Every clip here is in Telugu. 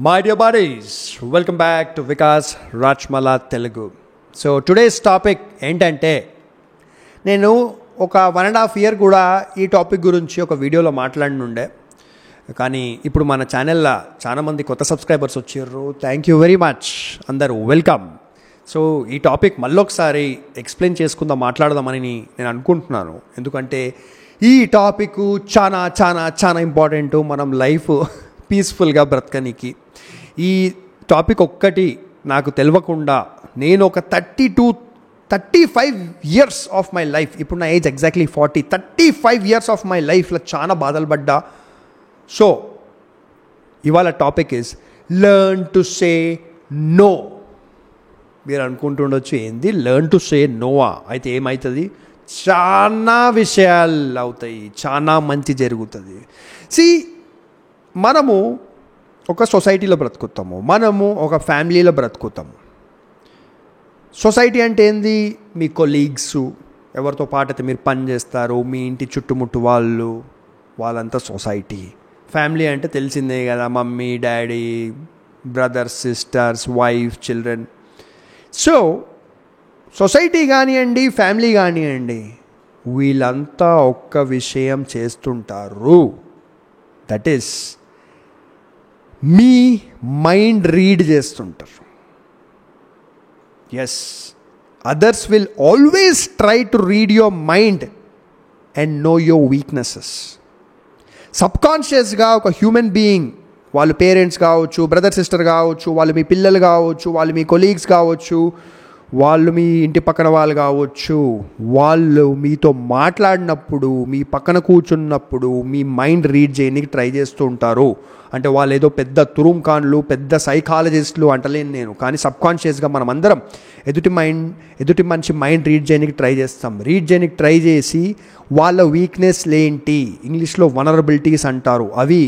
My dear buddies, welcome back to Vikas Rajmala Telugu. So today's topic ఏంటంటే నేను ఒక 1.5 year కూడా ఈ టాపిక్ గురించి ఒక వీడియోలో మాట్లాడినుండే, కానీ ఇప్పుడు మన ఛానల్లో చాలామంది కొత్త సబ్స్క్రైబర్స్ వచ్చారు. థ్యాంక్ యూ వెరీ మచ్, అందరూ వెల్కమ్. సో ఈ టాపిక్ మళ్ళొకసారి ఎక్స్ప్లెయిన్ చేసుకుందాం, మాట్లాడదామని నేను అనుకుంటున్నాను. ఎందుకంటే ఈ టాపిక్ చాలా చాలా చాలా ఇంపార్టెంట్ మనం లైఫ్ పీస్ఫుల్గా బ్రతకనికి. ఈ టాపిక్ ఒక్కటి నాకు తెలియకుండా నేను ఒక 35 years ఆఫ్ మై లైఫ్, ఇప్పుడు నా age exactly 35 years of my లైఫ్లో చాలా బాధలు పడ్డా. సో ఇవాళ topic is learn to say no. మీరు అనుకుంటుండొచ్చు ఏంది లెర్న్ టు సే నోవా, అయితే ఏమవుతుంది? చాలా విషయాలు అవుతాయి, చాలా మంచి జరుగుతుంది. మనము ఒక సొసైటీలో బ్రతుకుతాము, మనము ఒక ఫ్యామిలీలో బ్రతుకుతాము. సొసైటీ అంటే ఏంది? మీ కొలీగ్స్, ఎవరితో పాటు అయితే మీరు పని చేస్తారు, మీ ఇంటి చుట్టుముట్టు వాళ్ళంతా సొసైటీ. ఫ్యామిలీ అంటే తెలిసిందే కదా, mummy daddy, brothers sisters, wife, children. So society కానివ్వండి, ఫ్యామిలీ కానివ్వండి, వీళ్ళంతా ఒక్క విషయం చేస్తుంటారు. దట్ ఈస్ మీ మైండ్ రీడ్ చేస్తుంటారు. Yes, others will always try to read your mind and know your weaknesses. సబ్కాన్షియస్గా ఒక హ్యూమన్ బీయింగ్, వాళ్ళు పేరెంట్స్ కావచ్చు, బ్రదర్ సిస్టర్ కావచ్చు, వాళ్ళు మీ పిల్లలు కావచ్చు, వాళ్ళు మీ కొలీగ్స్ కావచ్చు, వాళ్ళు మీ ఇంటి పక్కన వాళ్ళు కావచ్చు, వాళ్ళు మీతో మాట్లాడినప్పుడు, మీ పక్కన కూర్చున్నప్పుడు మీ మైండ్ రీడ్ చేయడానికి ట్రై చేస్తూ ఉంటారు. అంటే వాళ్ళు ఏదో పెద్ద తురుంఖాన్లు, పెద్ద సైకాలజిస్టులు అంటలేను నేను, కానీ సబ్కాన్షియస్గా మనం అందరం ఎదుటి మనిషి మైండ్ రీడ్ చేయడానికి ట్రై చేస్తాం. రీడ్ చేయడానికి ట్రై చేసి వాళ్ళ వీక్నెస్లు ఏంటి, ఇంగ్లీష్లో వనరబిలిటీస్ అంటారు, అవి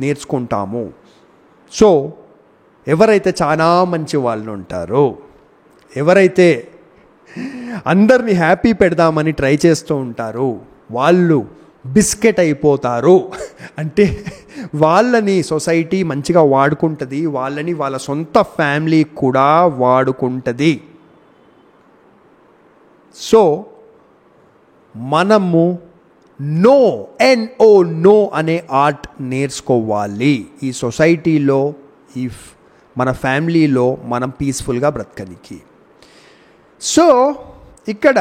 నేర్చుకుంటాము. సో ఎవరైతే చాలా మంచి వాళ్ళు ఉంటారో, ఎవరైతే అందరినీ హ్యాపీ పెడదామని ట్రై చేస్తూ ఉంటారో, వాళ్ళు బిస్కెట్ అయిపోతారు. అంటే వాళ్ళని సొసైటీ మంచిగా వాడుకుంటుంది, వాళ్ళని వాళ్ళ సొంత ఫ్యామిలీ కూడా వాడుకుంటుంది. సో మనము నో నో అనే ఆర్ట్ నేర్చుకోవాలి ఈ సొసైటీలో, ఈ మన ఫ్యామిలీలో మనం పీస్ఫుల్గా బ్రతకనికి. సో ఇక్కడ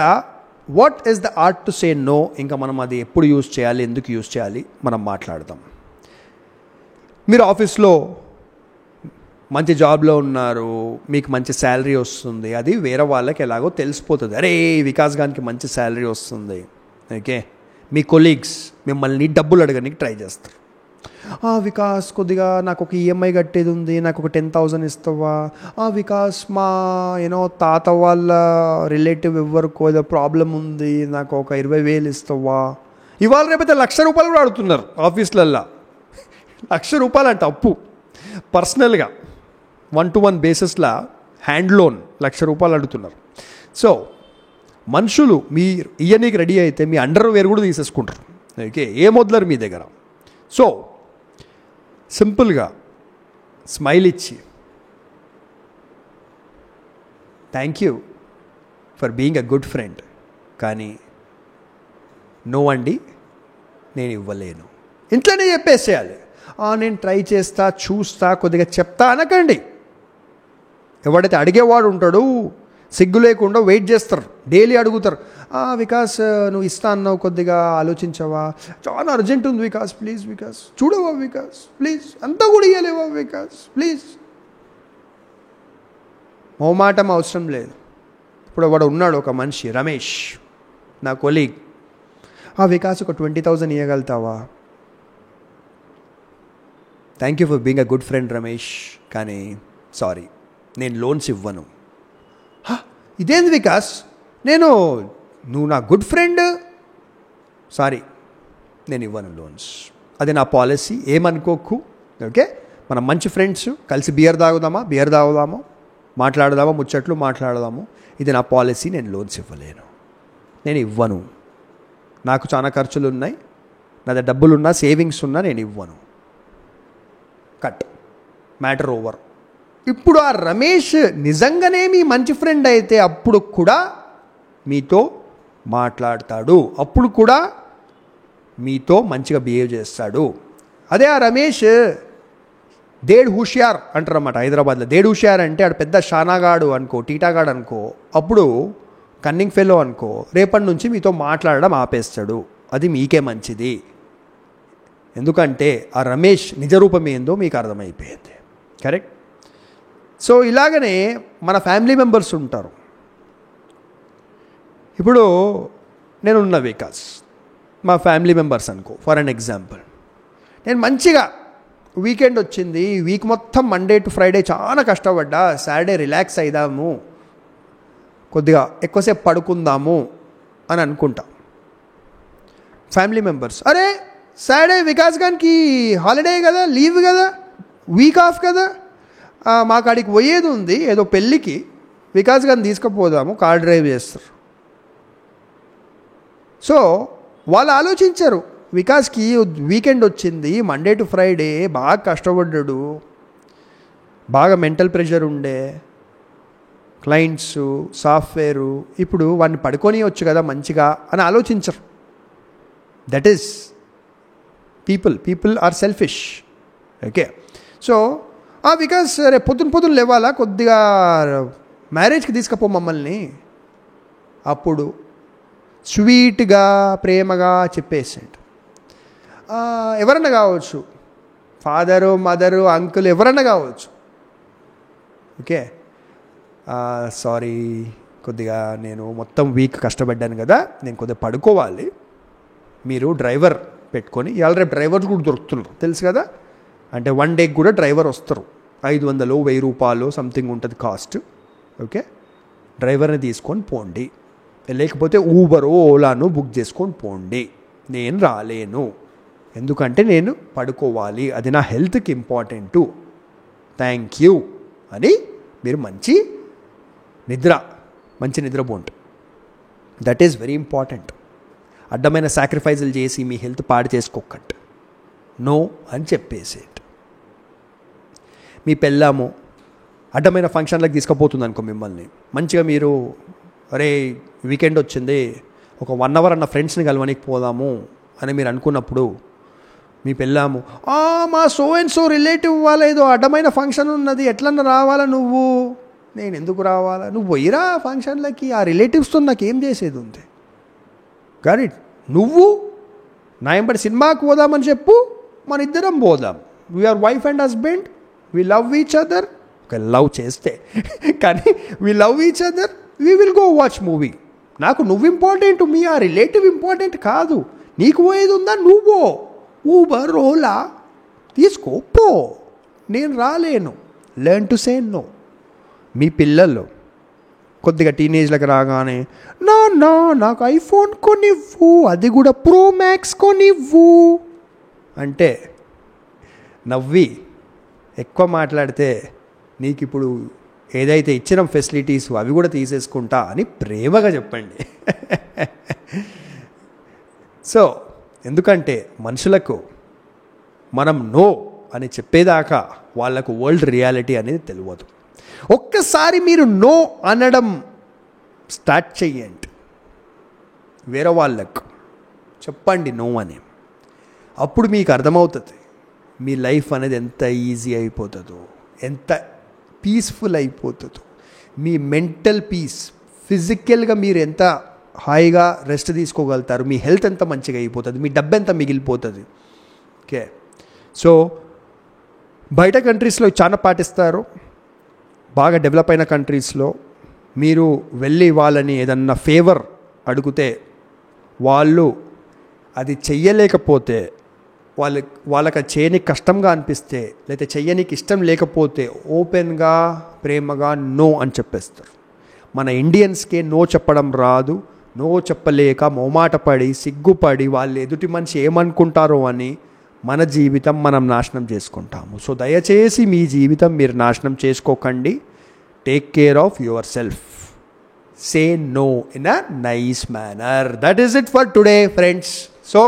what is the art to say no, ఇంకా మనం అది ఎప్పుడు యూజ్ చేయాలి, ఎందుకు యూజ్ చేయాలి, మనం మాట్లాడదాం. మీరు ఆఫీస్లో మంచి జాబ్లో ఉన్నారు, మీకు మంచి శాలరీ వస్తుంది, అది వేరే వాళ్ళకి ఎలాగో తెలిసిపోతుంది. అరే వికాస్ గారికి మంచి శాలరీ వస్తుంది, ఓకే. మీ కొలీగ్స్ మిమ్మల్ని డబ్బులు అడగడానికి ట్రై చేస్తారు. వికాస్ కొద్దిగా నాకు ఒక ఈఎంఐ కట్టేది ఉంది, నాకు ఒక 10,000 ఇస్తావా? వికాస్ మా తాత వాళ్ళ రిలేటివ్ ఎవరికో ఏదో ప్రాబ్లం ఉంది, నాకు ఒక 20,000 ఇస్తావా? ఇవాళ రేపైతే ₹1,00,000 కూడా అడుగుతున్నారు ఆఫీసులల్లో. ₹1,00,000 అంట అప్పు, పర్సనల్గా 1-to-1 బేసిస్లో హ్యాండ్ లోన్ ₹1,00,000 అడుగుతున్నారు. సో మనుషులు మీరు ఇయ్యనీకి రెడీ అయితే మీ అండర్వేర్ కూడా తీసేసుకుంటారు, ఓకే. ఏం వదలరు మీ దగ్గర. సో సింపుల్గా స్మైల్ ఇచ్చి thank you for being a good friend, కానీ నో అండి నేను ఇవ్వలేను, ఇంట్లోనే చెప్పేసేయాలి. నేను ట్రై చేస్తా, చూస్తా, కొద్దిగా చెప్తా అనకండి. ఎవడైతే అడిగేవాడు ఉంటాడో సిగ్గు లేకుండా వెయిట్ చేస్తారు, డైలీ అడుగుతారు. వికాస్ నువ్వు ఇస్తా అన్నావు, కొద్దిగా ఆలోచించవా? చాలా అర్జెంట్ ఉంది వికాస్, ప్లీజ్ వికాస్ చూడవా వికాస్, ప్లీజ్ అంతా కూడా ఇవ్వలేవా వికాస్, ప్లీజ్. మొహమాటం అవసరం లేదు. ఇప్పుడు వాడు ఉన్నాడు ఒక మనిషి, రమేష్ నా కొలీగ్, వికాస్ ఒక 20,000 ఇవ్వగలుగుతావా? Thank you for being a good friend Ramesh, కానీ సారీ నేను లోన్స్ ఇవ్వను. ఇదేంది వికాస్, నువ్వు నా గుడ్ ఫ్రెండ్, సారీ నేను ఇవ్వను లోన్స్, అది నా పాలసీ, ఏమనుకోకు, ఓకే. మనం మంచి ఫ్రెండ్స్, కలిసి బియర్ తాగుదామా, మాట్లాడదామా, ముచ్చట్లు మాట్లాడదాము, ఇది నా పాలసీ, నేను లోన్స్ ఇవ్వలేను, నేను ఇవ్వను, నాకు చాలా ఖర్చులు ఉన్నాయి, నా దగ్గర డబ్బులున్నా సేవింగ్స్ ఉన్నా నేను ఇవ్వను, కట్. Matter over. ఇప్పుడు ఆ రమేష్ నిజంగానే మీ మంచి ఫ్రెండ్ అయితే అప్పుడు కూడా మీతో మాట్లాడతాడు, అప్పుడు కూడా మీతో మంచిగా బిహేవ్ చేస్తాడు. అదే ఆ రమేష్ దేడ్ హుషియార్ అంటారు అన్నమాట హైదరాబాద్లో. దేడ్ హుషియార్ అంటే ఆడు పెద్ద షానాగాడు అనుకో, టీటాగాడు అనుకో, అప్పుడు కన్నింగ్ ఫెలో అనుకో, రేపటి నుంచి మీతో మాట్లాడడం ఆపేస్తాడు. అది మీకే మంచిది, ఎందుకంటే ఆ రమేష్ నిజరూపం ఏందో మీకు అర్థమైపోయింది. కరెక్ట్. సో ఇలాగనే మన ఫ్యామిలీ మెంబర్స్ ఉంటారు. ఇప్పుడు నేనున్న వికాస్ మా ఫ్యామిలీ మెంబర్స్ అనుకో, ఫర్ అన్ ఎగ్జాంపుల్. నేను మంచిగా వీకెండ్ వచ్చింది, వీక్ మొత్తం మండే టు ఫ్రైడే చాలా కష్టపడ్డా, సాటర్డే రిలాక్స్ అయిదాము, కొద్దిగా ఎక్కువసేపు పడుకుందాము అని అనుకుంటా. ఫ్యామిలీ మెంబర్స్, అరే సాటర్డే వికాస్ గానికి హాలిడే కదా, లీవ్ కదా, వీక్ ఆఫ్ కదా, మాకు అడిగి పోయేది ఉంది ఏదో పెళ్ళికి, వికాస్ గారిని తీసుకుపోదాము, కార్ డ్రైవ్ చేస్తారు. సో వాళ్ళు ఆలోచించారు, వికాస్కి వీకెండ్ వచ్చింది, మండే టు ఫ్రైడే బాగా కష్టపడ్డాడు, బాగా మెంటల్ ప్రెషర్ ఉండే, క్లయింట్స్, సాఫ్ట్వేరు, ఇప్పుడు వాడిని పడుకొని వచ్చు కదా మంచిగా అని ఆలోచించరు. That is people are selfish. Okay. So Vikas రేపు పొద్దున లేవాలా, కొద్దిగా మ్యారేజ్కి తీసుకుపో మమ్మల్ని, అప్పుడు స్వీట్గా ప్రేమగా చెప్పేసాడు. ఎవరన్నా కావచ్చు, ఫాదరు, మదరు, అంకుల్ ఎవరన్నా కావచ్చు. ఓకే, సారీ కొద్దిగా నేను మొత్తం వీక్ కష్టపడ్డాను కదా, నేను కొద్దిగా పడుకోవాలి, మీరు డ్రైవర్ పెట్టుకొని, ఇవాళ రేపు డ్రైవర్స్ కూడా దొరుకుతున్నారు తెలుసు కదా, అంటే వన్ డేకి కూడా డ్రైవర్ వస్తారు, 500 1000 రూపాయలు సంథింగ్ ఉంటుంది కాస్ట్. ఓకే, డ్రైవర్ని తీసుకొని పోండి, లేకపోతే ఊబర్ ఓలాను బుక్ చేసుకొని పోండి, నేను రాలేను ఎందుకంటే నేను పడుకోవాలి, అది నా హెల్త్కి ఇంపార్టెంటు, థ్యాంక్ యూ అని మీరు మంచి నిద్రపోండి. That is very important. అడ్డమైన సాక్రిఫైజులు చేసి మీ హెల్త్ పాడు చేసుకోకండి, నో అని చెప్పేసేట్. మీ పెళ్ళాము అడ్డమైన ఫంక్షన్లకు తీసుకుపోతుంది అనుకో మిమ్మల్ని, మంచిగా మీరు అరే వీకెండ్ వచ్చింది ఒక 1 అవర్ అన్న ఫ్రెండ్స్ని కలవనికి పోదాము అని మీరు అనుకున్నప్పుడు, మీ పెళ్ళాము మా సో అండ్ సో రిలేటివ్ వాళ్ళ ఏదో అడ్డమైన ఫంక్షన్ ఉన్నది, ఎట్లన్నా రావాలా నువ్వు, నేను ఎందుకు రావాలా, నువ్వు పోయిరా ఫంక్షన్లకి, ఆ రిలేటివ్స్తో నాకు ఏం చేసేది ఉంది, కానీ నువ్వు నా ఎంబడి సినిమాకి పోదామని చెప్పు, మన ఇద్దరం పోదాం, we're wife and husband, we love each other, love చేస్తే కానీ we love each other, we will go watch movie. నాకు నువ్వు ఇంపార్టెంట్, మీ ఆ రిలేటివ్ ఇంపార్టెంట్ కాదు, నీకు పోయేది ఉందా నువ్వు ఊబర్ ఓలా తీసుకోపో, నేను రాలేను, లెర్న్ టు సే నో. మీ పిల్లలు కొద్దిగా టీనేజ్లకు రాగానే నా నాకు ఐఫోన్ కొనివ్వు, అది కూడా ప్రో మ్యాక్స్ కొనివ్వు అంటే నవ్వి ఎక్కువ మాట్లాడితే నీకు ఇప్పుడు ఏదైతే ఇచ్చిన ఫెసిలిటీస్ అవి కూడా తీసేసుకుంటా అని ప్రేమగా చెప్పండి. సో ఎందుకంటే మనుషులకు మనం నో అని చెప్పేదాకా వాళ్ళకు వరల్డ్ రియాలిటీ అనేది తెలియదు. ఒక్కసారి మీరు నో అనడం స్టార్ట్ చెయ్యండి, వేరే వాళ్ళకు చెప్పండి నో అని, అప్పుడు మీకు అర్థమవుతుంది మీ లైఫ్ అనేది ఎంత ఈజీ అయిపోతుందో, ఎంత పీస్ఫుల్ అయిపోతుందో, మీ మెంటల్ పీస్, ఫిజికల్గా మీరు ఎంత హాయిగా రెస్ట్ తీసుకోగలుగుతారు, మీ హెల్త్ ఎంత మంచిగా అయిపోతుంది, మీ డబ్బు ఎంత మిగిలిపోతుంది. ఓకే, సో బయట కంట్రీస్లో చాలా పాటిస్తారు, బాగా డెవలప్ అయిన కంట్రీస్లో మీరు వెళ్ళి వాళ్ళని ఏదన్నా ఫేవర్ అడిగితే వాళ్ళు అది చెయ్యలేకపోతే, వాళ్ళకి అది చేయనికి కష్టంగా అనిపిస్తే, లేకపోతే చెయ్యనికి ఇష్టం లేకపోతే ఓపెన్గా ప్రేమగా నో అని చెప్పేస్తారు. మన ఇండియన్స్కే నో చెప్పడం రాదు, నో చెప్పలేక మొహమాట పడి సిగ్గుపడి వాళ్ళు ఎదుటి మనిషి ఏమనుకుంటారో అని మన జీవితం మనం నాశనం చేసుకుంటాము. సో దయచేసి మీ జీవితం మీరు నాశనం చేసుకోకండి. Take care of your self. Say no in a nice manner. That is it for today friends. So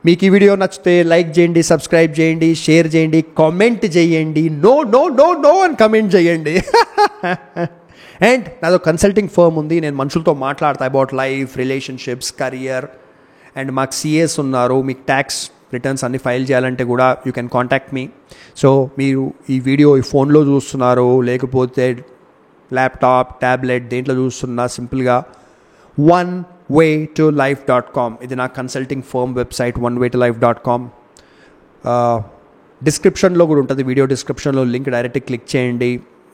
మీకు ఈ వీడియో నచ్చితే లైక్ చేయండి, సబ్స్క్రైబ్ చేయండి, షేర్ చేయండి, కామెంట్ చేయండి, నో నో నో నో అని కమెంట్ చేయండి. అండ్ నాదో కన్సల్టింగ్ ఫర్మ్ ఉంది, నేను మనుషులతో మాట్లాడతా about life, relationships, career. And మాకు సిఎస్ ఉన్నారు, మీకు ట్యాక్స్ రిటర్న్స్ అన్ని ఫైల్ చేయాలంటే కూడా you can contact me. So మీరు ఈ వీడియో ఈ ఫోన్లో చూస్తున్నారు, లేకపోతే ల్యాప్టాప్, ట్యాబ్లెట్ దేంట్లో చూస్తున్నా, సింపుల్గా onewaytolife.com ఇది నా కన్సల్టింగ్ ఫర్మ్ వెబ్సైట్, onewaytolife.com. డిస్క్రిప్షన్లో కూడా ఉంటుంది, వీడియో డిస్క్రిప్షన్లో లింక్ డైరెక్ట్ క్లిక్ చేయండి,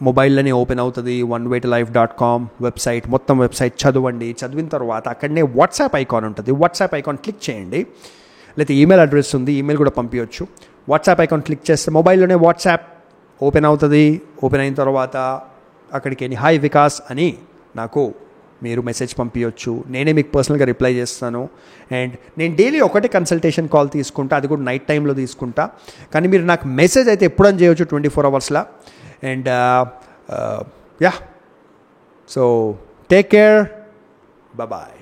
మొబైల్లోనే ఓపెన్ అవుతుంది. onewaytolife.com వెబ్సైట్, మొత్తం వెబ్సైట్ చదవండి. చదివిన తర్వాత అక్కడనే వాట్సాప్ ఐకాన్ ఉంటుంది, వాట్సాప్ ఐకాన్ క్లిక్ చేయండి. లేకపోతే ఈమెయిల్ అడ్రస్ ఉంది, ఈమెయిల్ కూడా పంపించవచ్చు. వాట్సాప్ ఐకాన్ క్లిక్ చేస్తే మొబైల్లోనే వాట్సాప్ ఓపెన్ అవుతుంది. ఓపెన్ అయిన తర్వాత అక్కడికి వెళ్ళి హాయ్ వికాస్ అని నాకు మీరు మెసేజ్ పంపించవచ్చు, నేనే మీకు పర్సనల్గా రిప్లై చేస్తాను. అండ్ నేను డైలీ ఒకటే కన్సల్టేషన్ కాల్ తీసుకుంటా, అది కూడా నైట్ టైంలో తీసుకుంటా. కానీ మీరు నాకు మెసేజ్ అయితే ఎప్పుడని చేయవచ్చు, 24 అవర్స్లో. And yeah, so take care, bye.